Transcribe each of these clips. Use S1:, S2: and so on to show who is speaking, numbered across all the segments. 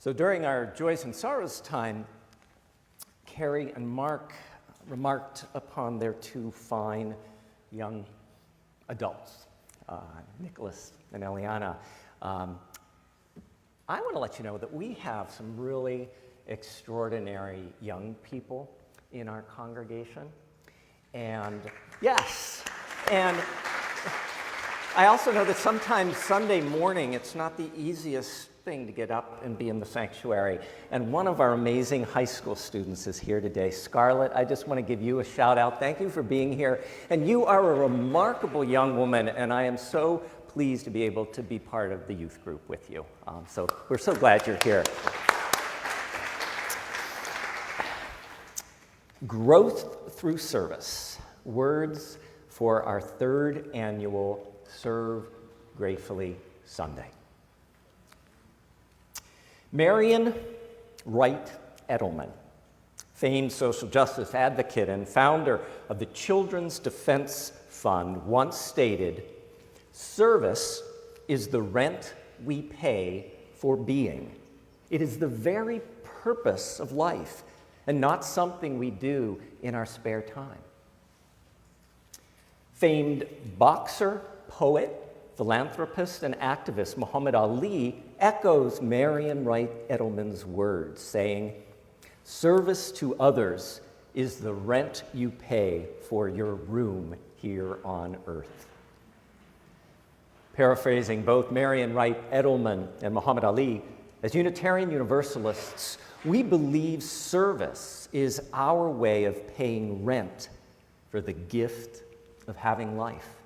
S1: So during our Joys and Sorrows time, Carrie and Mark remarked upon their two fine young adults, Nicholas and Eliana. I want to let you know that we have some really extraordinary young people in our congregation. And yes, and I also know that sometimes Sunday morning, it's not the easiest thing to get up and be in the sanctuary. And one of our amazing high school students is here today. Scarlett, I just want to give you a shout out. Thank you for being here. And you are a remarkable young woman, and I am so pleased to be able to be part of the youth group with you. So we're so glad you're here. Growth through service. Words for our third annual Serve Gratefully Sunday. Marian Wright Edelman, famed social justice advocate and founder of the Children's Defense Fund, once stated, "Service is the rent we pay for being. It is the very purpose of life and not something we do in our spare time." Famed boxer, poet, philanthropist, and activist Muhammad Ali echoes Marian Wright Edelman's words, saying, "Service to others is the rent you pay for your room here on earth." Paraphrasing both Marian Wright Edelman and Muhammad Ali, as Unitarian Universalists, we believe service is our way of paying rent for the gift of having life.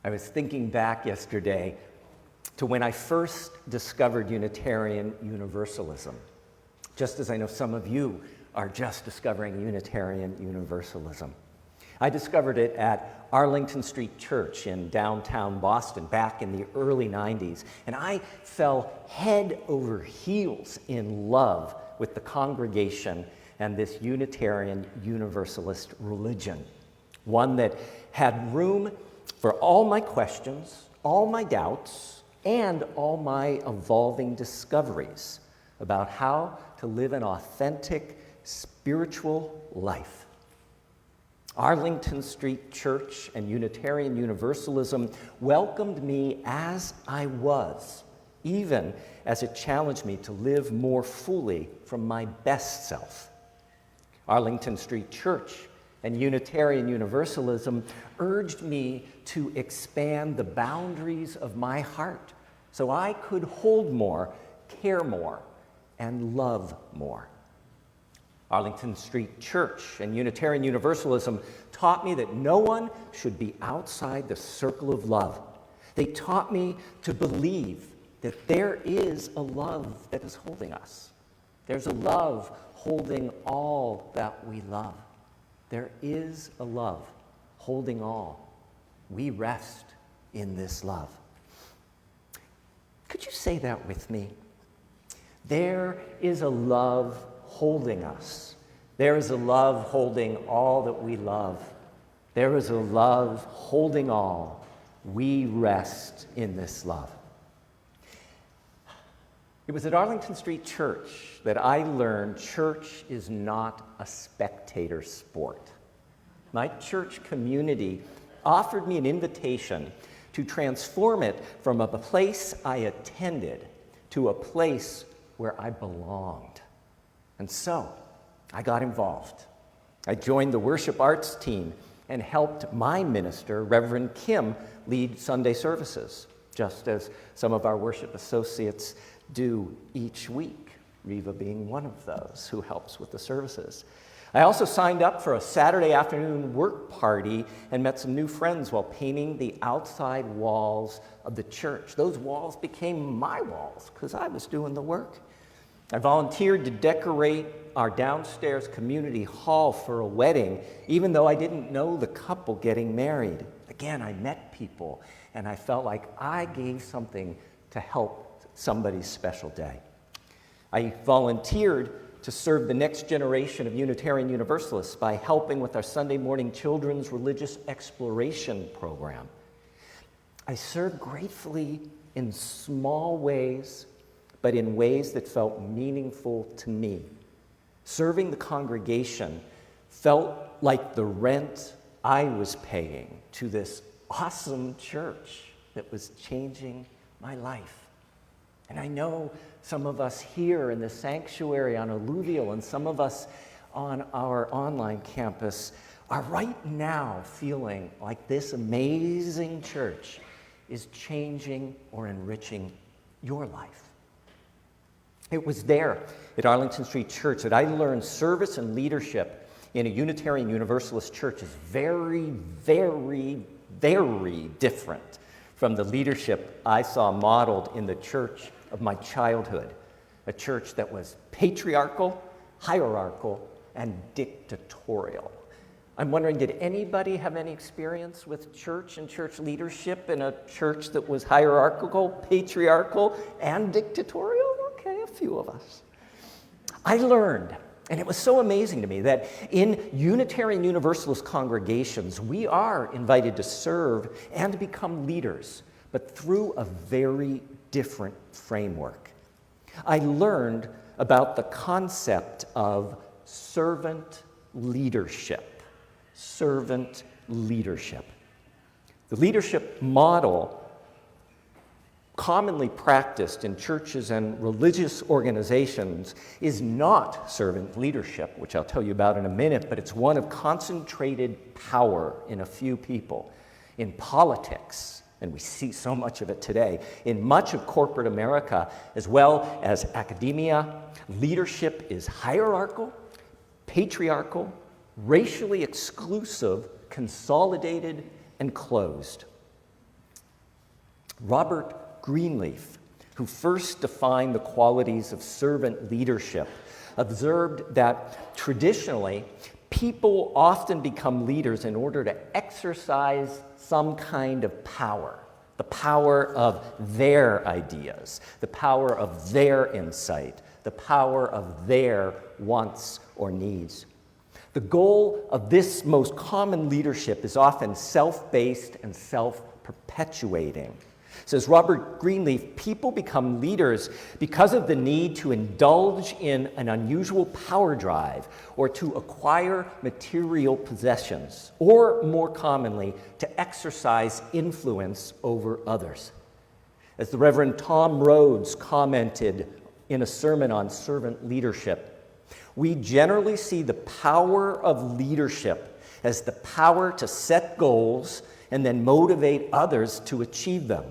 S1: I was thinking back yesterday to when I first discovered Unitarian Universalism, just as I know some of you are just discovering Unitarian Universalism. I discovered it at Arlington Street Church in downtown Boston back in the early 90s, and I fell head over heels in love with the congregation and this Unitarian Universalist religion, one that had room for all my questions, all my doubts, and all my evolving discoveries about how to live an authentic spiritual life. Arlington Street Church and Unitarian Universalism welcomed me as I was, even as it challenged me to live more fully from my best self. Arlington Street Church and Unitarian Universalism urged me to expand the boundaries of my heart so I could hold more, care more, and love more. Arlington Street Church and Unitarian Universalism taught me that no one should be outside the circle of love. They taught me to believe that there is a love that is holding us. There's a love holding all that we love. There is a love holding all. We rest in this love. Could you say that with me? There is a love holding us. There is a love holding all that we love. There is a love holding all. We rest in this love. It was at Arlington Street Church that I learned church is not a spectator sport. My church community offered me an invitation to transform it from a place I attended to a place where I belonged. And so I got involved. I joined the worship arts team and helped my minister, Reverend Kim, lead Sunday services, just as some of our worship associates do each week, Reva being one of those who helps with the services. I also signed up for a Saturday afternoon work party and met some new friends while painting the outside walls of the church. Those walls became my walls because I was doing the work. I volunteered to decorate our downstairs community hall for a wedding, even though I didn't know the couple getting married. Again, I met people, and I felt like I gave something to help somebody's special day. I volunteered to serve the next generation of Unitarian Universalists by helping with our Sunday morning children's religious exploration program. I served gratefully in small ways, but in ways that felt meaningful to me. Serving the congregation felt like the rent I was paying to this awesome church that was changing my life. And I know some of us here in the sanctuary on Alluvial and some of us on our online campus are right now feeling like this amazing church is changing or enriching your life. It was there at Arlington Street Church that I learned service and leadership in a Unitarian Universalist church is very, very, very different from the leadership I saw modeled in the church of my childhood, a church that was patriarchal, hierarchical, and dictatorial. I'm wondering, did anybody have any experience with church and church leadership in a church that was hierarchical, patriarchal, and dictatorial? Okay, a few of us. I learned, and it was so amazing to me, that in Unitarian Universalist congregations, we are invited to serve and become leaders, but through a very different framework. I learned about the concept of servant leadership. Servant leadership. The leadership model commonly practiced in churches and religious organizations is not servant leadership, which I'll tell you about in a minute, but it's one of concentrated power in a few people. In politics, and we see so much of it today, in much of corporate America, as well as academia, leadership is hierarchical, patriarchal, racially exclusive, consolidated, and closed. Robert Greenleaf, who first defined the qualities of servant leadership, observed that traditionally, people often become leaders in order to exercise some kind of power, the power of their ideas, the power of their insight, the power of their wants or needs. The goal of this most common leadership is often self-based and self-perpetuating. Says Robert Greenleaf, people become leaders because of the need to indulge in an unusual power drive or to acquire material possessions, or more commonly, to exercise influence over others. As the Reverend Tom Rhodes commented in a sermon on servant leadership, we generally see the power of leadership as the power to set goals and then motivate others to achieve them.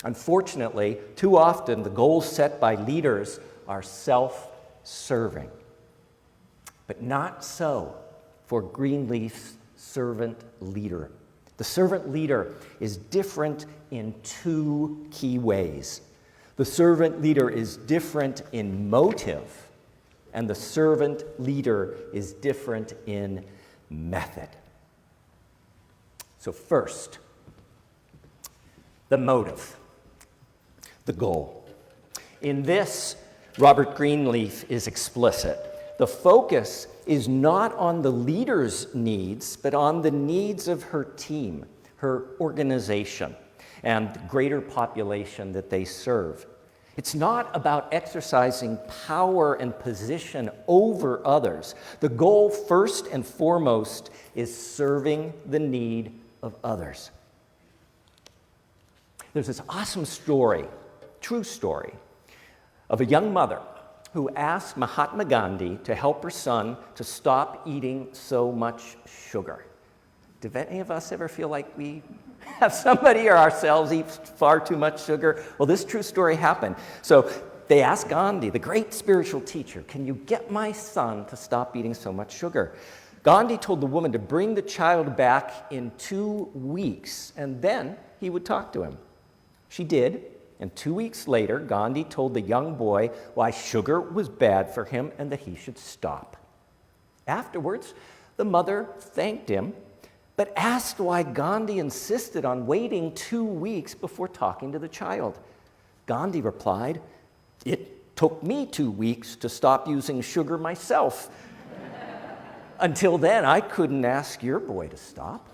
S1: Unfortunately, too often the goals set by leaders are self-serving. But not so for Greenleaf's servant leader. The servant leader is different in two key ways. The servant leader is different in motive, and the servant leader is different in method. So first, the motive. The goal. In this, Robert Greenleaf is explicit. The focus is not on the leader's needs, but on the needs of her team, her organization, and the greater population that they serve. It's not about exercising power and position over others. The goal, first and foremost, is serving the need of others. There's this awesome story, true story, of a young mother who asked Mahatma Gandhi to help her son to stop eating so much sugar. Do any of us ever feel like we have somebody or ourselves eat far too much sugar? Well, this true story happened. So they asked Gandhi, the great spiritual teacher, can you get my son to stop eating so much sugar? Gandhi told the woman to bring the child back in 2 weeks, and then he would talk to him. She did. And 2 weeks later, Gandhi told the young boy why sugar was bad for him and that he should stop. Afterwards, the mother thanked him, but asked why Gandhi insisted on waiting 2 weeks before talking to the child. Gandhi replied, "It took me 2 weeks to stop using sugar myself. Until then, I couldn't ask your boy to stop."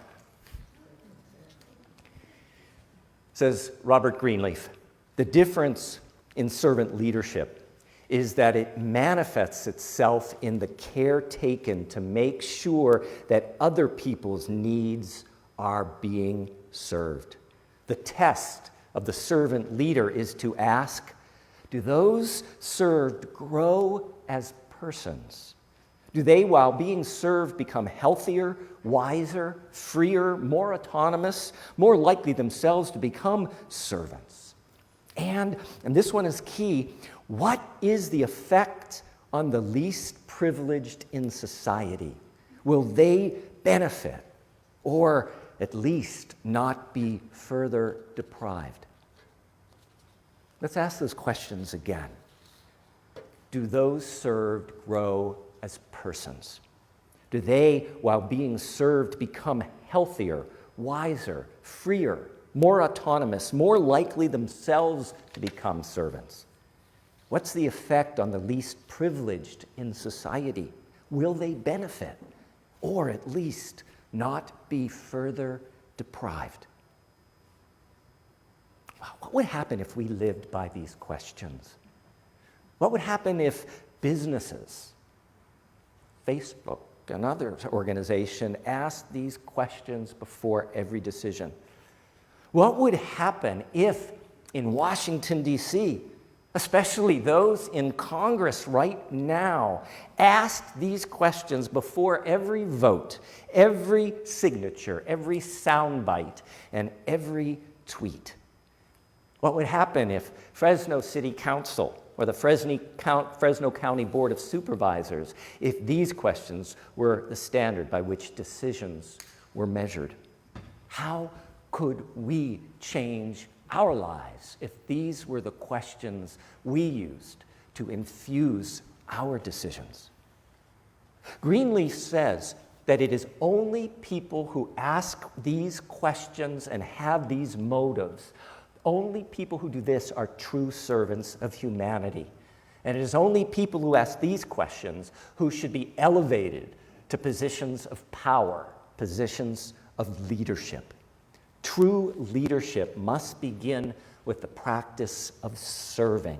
S1: Says Robert Greenleaf, The difference in servant leadership is that it manifests itself in the care taken to make sure that other people's needs are being served. The test of the servant leader is to ask, do those served grow as persons? Do they, while being served, become healthier, wiser, freer, more autonomous, more likely themselves to become servants? And this one is key, what is the effect on the least privileged in society? Will they benefit, or at least not be further deprived? Let's ask those questions again. Do those served grow as persons? Do they, while being served, become healthier, wiser, freer, more autonomous, more likely themselves to become servants? What's the effect on the least privileged in society? Will they benefit, or at least not be further deprived? What would happen if we lived by these questions? What would happen if businesses, Facebook, and other organizations asked these questions before every decision? What would happen if in Washington, D.C., especially those in Congress right now, asked these questions before every vote, every signature, every soundbite, and every tweet? What would happen if Fresno City Council or the Fresno County Board of Supervisors, if these questions were the standard by which decisions were measured? How could we change our lives if these were the questions we used to infuse our decisions? Greenleaf says that it is only people who ask these questions and have these motives, only people who do this are true servants of humanity. And it is only people who ask these questions who should be elevated to positions of power, positions of leadership. True leadership must begin with the practice of serving.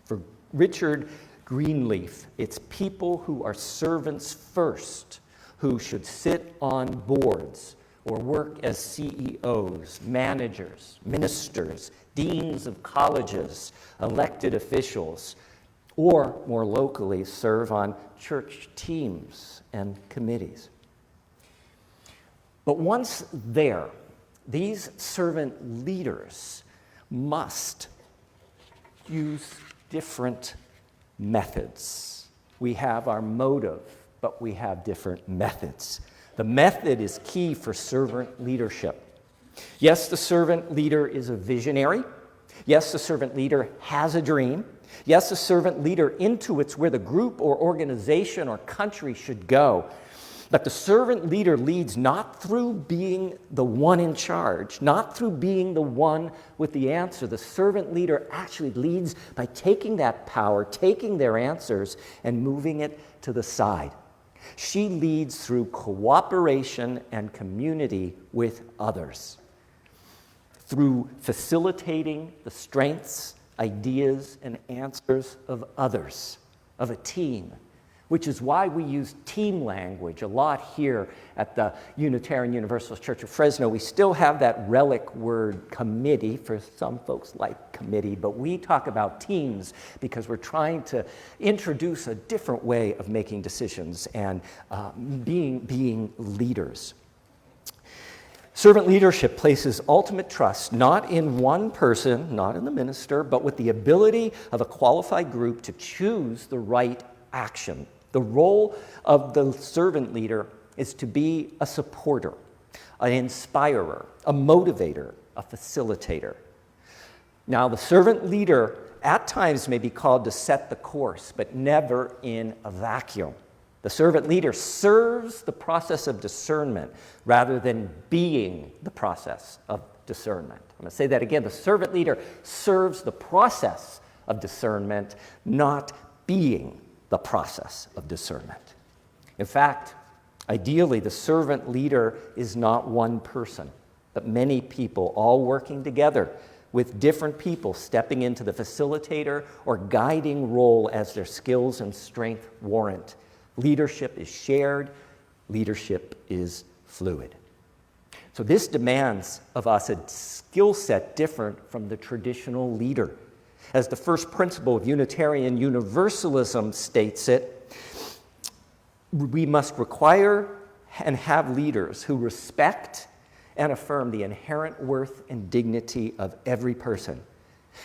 S1: For Richard Greenleaf, it's people who are servants first who should sit on boards or work as CEOs, managers, ministers, deans of colleges, elected officials, or more locally, serve on church teams and committees. But once there, these servant leaders must use different methods. We have our motive, but we have different methods. The method is key for servant leadership. Yes, the servant leader is a visionary. Yes, the servant leader has a dream. Yes, the servant leader intuits where the group or organization or country should go. But the servant leader leads not through being the one in charge, not through being the one with the answer. The servant leader actually leads by taking that power, taking their answers, and moving it to the side. She leads through cooperation and community with others, through facilitating the strengths, ideas, and answers of others, of a team, which is why we use team language a lot here at the Unitarian Universalist Church of Fresno. We still have that relic word committee. For some folks like committee, but we talk about teams because we're trying to introduce a different way of making decisions and being leaders. Servant leadership places ultimate trust not in one person, not in the minister, but with the ability of a qualified group to choose the right action. The role of the servant leader is to be a supporter, an inspirer, a motivator, a facilitator. Now, the servant leader at times may be called to set the course, but never in a vacuum. The servant leader serves the process of discernment rather than being the process of discernment. I'm going to say that again. The servant leader serves the process of discernment, not being the process of discernment. In fact, ideally, the servant leader is not one person, but many people all working together with different people stepping into the facilitator or guiding role as their skills and strength warrant. Leadership is shared. Leadership is fluid. So this demands of us a skill set different from the traditional leader. As the first principle of Unitarian Universalism states it, we must require and have leaders who respect and affirm the inherent worth and dignity of every person.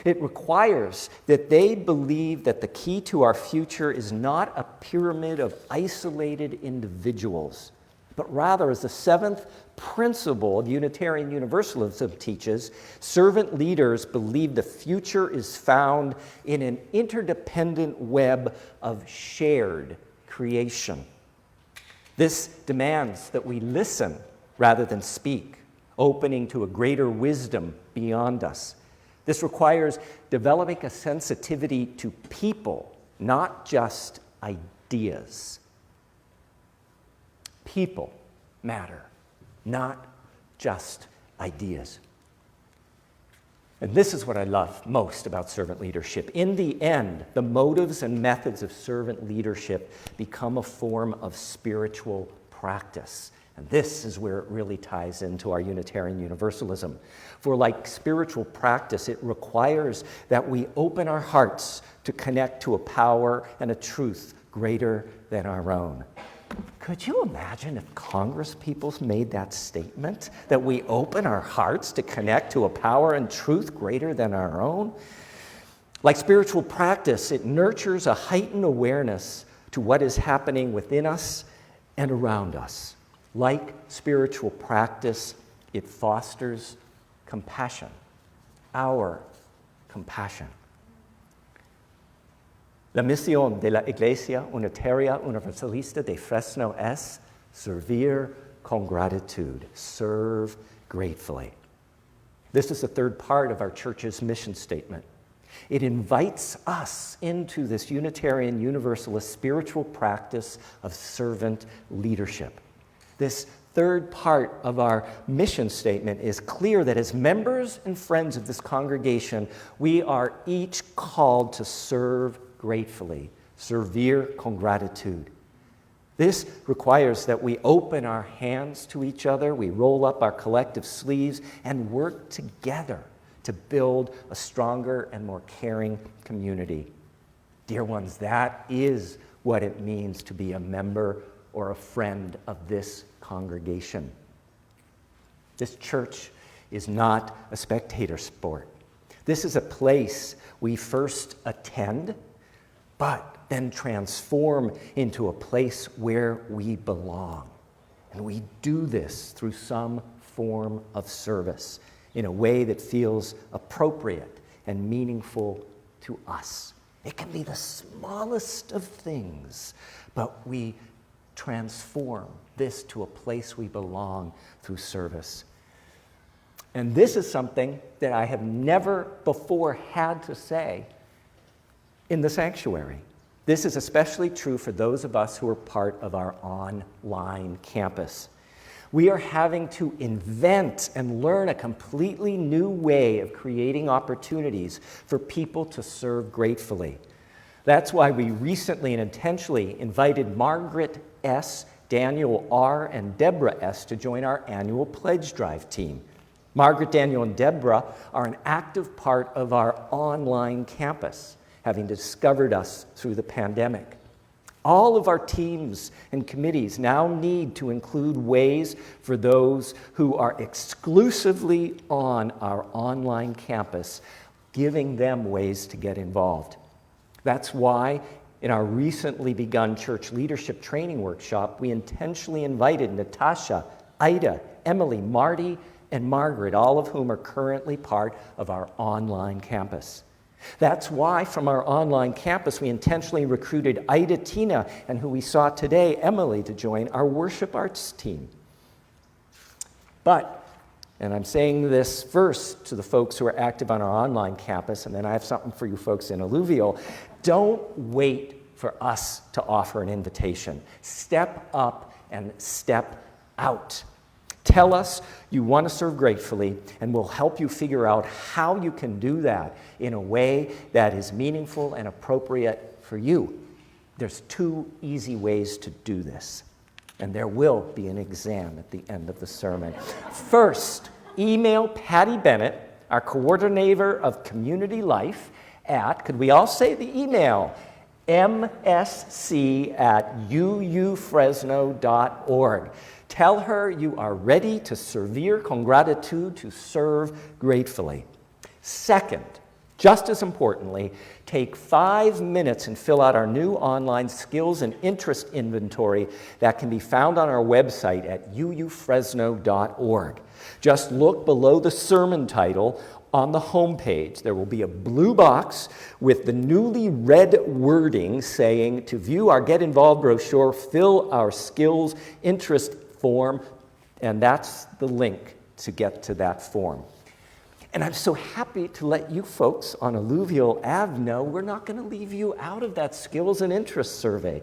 S1: It requires that they believe that the key to our future is not a pyramid of isolated individuals, but rather, as the seventh principle of Unitarian Universalism teaches, servant leaders believe the future is found in an interdependent web of shared creation. This demands that we listen rather than speak, opening to a greater wisdom beyond us. This requires developing a sensitivity to people, not just ideas. People matter, not just ideas. And this is what I love most about servant leadership. In the end, the motives and methods of servant leadership become a form of spiritual practice. And this is where it really ties into our Unitarian Universalism. For like spiritual practice, it requires that we open our hearts to connect to a power and a truth greater than our own. Could you imagine if Congress people made that statement, that we open our hearts to connect to a power and truth greater than our own? Like spiritual practice, it nurtures a heightened awareness to what is happening within us and around us. Like spiritual practice, it fosters compassion, our compassion. La misión de la Iglesia Unitaria Universalista de Fresno es servir con gratitud, serve gratefully. This is the third part of our church's mission statement. It invites us into this Unitarian Universalist spiritual practice of servant leadership. This third part of our mission statement is clear that as members and friends of this congregation, we are each called to serve gratefully, servir con gratitud. This requires that we open our hands to each other, we roll up our collective sleeves, and work together to build a stronger and more caring community. Dear ones, that is what it means to be a member or a friend of this congregation. This church is not a spectator sport. This is a place we first attend, but then transform into a place where we belong. And we do this through some form of service in a way that feels appropriate and meaningful to us. It can be the smallest of things, but we transform this to a place we belong through service. And this is something that I have never before had to say in the sanctuary. This is especially true for those of us who are part of our online campus. We are having to invent and learn a completely new way of creating opportunities for people to serve gratefully. That's why we recently and intentionally invited Margaret S., Daniel R., and Deborah S. to join our annual pledge drive team. Margaret, Daniel, and Deborah are an active part of our online campus, having discovered us through the pandemic. All of our teams and committees now need to include ways for those who are exclusively on our online campus, giving them ways to get involved. That's why in our recently begun church leadership training workshop, we intentionally invited Natasha, Ida, Emily, Marty, and Margaret, all of whom are currently part of our online campus. That's why from our online campus, we intentionally recruited Ida, Tina, and who we saw today, Emily, to join our worship arts team. But, and I'm saying this first to the folks who are active on our online campus, and then I have something for you folks in Alluvial, don't wait for us to offer an invitation. Step up and step out. Tell us you want to serve gratefully, and we'll help you figure out how you can do that in a way that is meaningful and appropriate for you. There's 2 easy ways to do this, and there will be an exam at the end of the sermon. First, email Patty Bennett, our coordinator of community life, at, could we all say the email, msc@uufresno.org. Tell her you are ready to servir con gratitud, to serve gratefully. Second, just as importantly, take 5 minutes and fill out our new online skills and interest inventory that can be found on our website at uufresno.org. Just look below the sermon title on the homepage. There will be a blue box with the newly read wording saying, to view our Get Involved brochure, fill our skills interest form, and that's the link to get to that form. And I'm so happy to let you folks on Alluvial Ave know we're not going to leave you out of that skills and interest survey.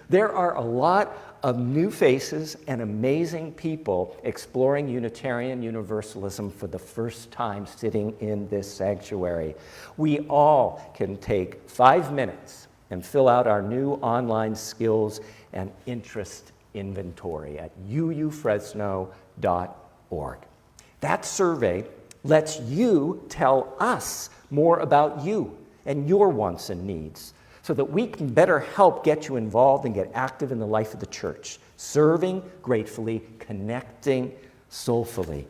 S1: There are a lot of new faces and amazing people exploring Unitarian Universalism for the first time sitting in this sanctuary. We all can take 5 minutes and fill out our new online skills and interest inventory at uufresno.org. That survey lets you tell us more about you and your wants and needs so that we can better help get you involved and get active in the life of the church, serving gratefully, connecting soulfully.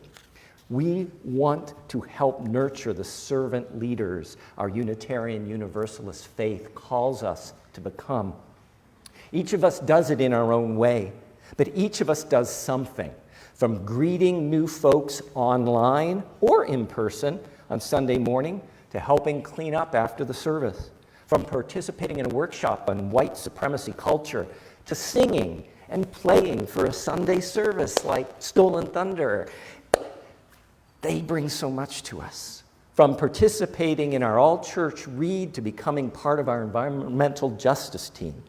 S1: We want to help nurture the servant leaders our Unitarian Universalist faith calls us to become. Each of us does it in our own way, but each of us does something, from greeting new folks online or in person on Sunday morning to helping clean up after the service, from participating in a workshop on white supremacy culture to singing and playing for a Sunday service like Stolen Thunder. They bring so much to us. From participating in our all-church read to becoming part of our environmental justice team,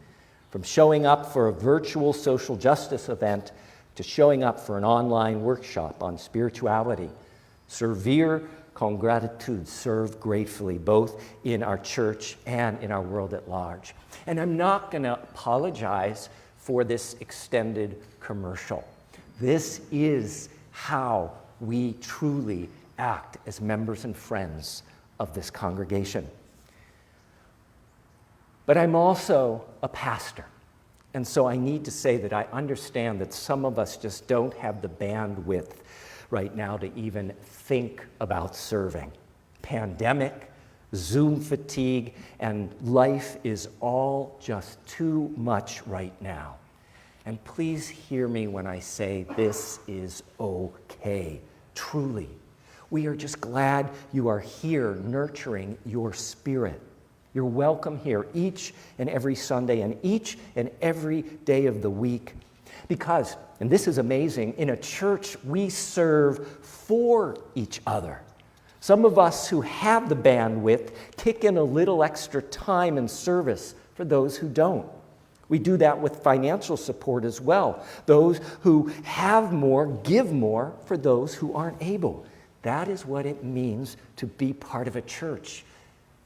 S1: from showing up for a virtual social justice event to showing up for an online workshop on spirituality. Servir con gratitud, serve gratefully, both in our church and in our world at large. And I'm not going to apologize for this extended commercial. This is how we truly act as members and friends of this congregation. But I'm also a pastor, and so I need to say that I understand that some of us just don't have the bandwidth right now to even think about serving. Pandemic, Zoom fatigue, and life is all just too much right now. And please hear me when I say this is okay, truly. We are just glad you are here nurturing your spirit. You're welcome here each and every Sunday and each and every day of the week. Because, and this is amazing, in a church we serve for each other. Some of us who have the bandwidth kick in a little extra time and service for those who don't. We do that with financial support as well. Those who have more give more for those who aren't able. That is what it means to be part of a church.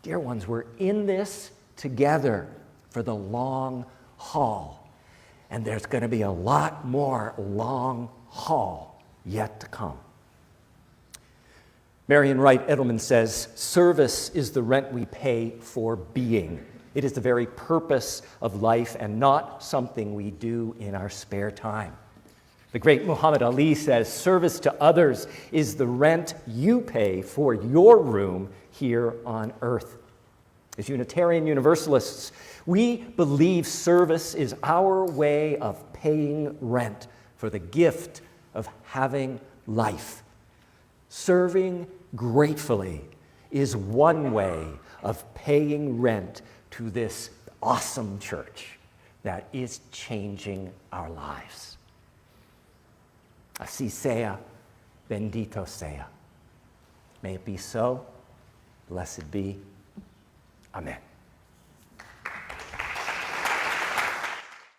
S1: Dear ones, we're in this together for the long haul. And there's going to be a lot more long haul yet to come. Marian Wright Edelman says, service is the rent we pay for being. It is the very purpose of life and not something we do in our spare time. The great Muhammad Ali says, service to others is the rent you pay for your room here on earth. As Unitarian Universalists, we believe service is our way of paying rent for the gift of having life. Serving gratefully is one way of paying rent to this awesome church that is changing our lives. Así sea, bendito sea. May it be so. Blessed be. Amen.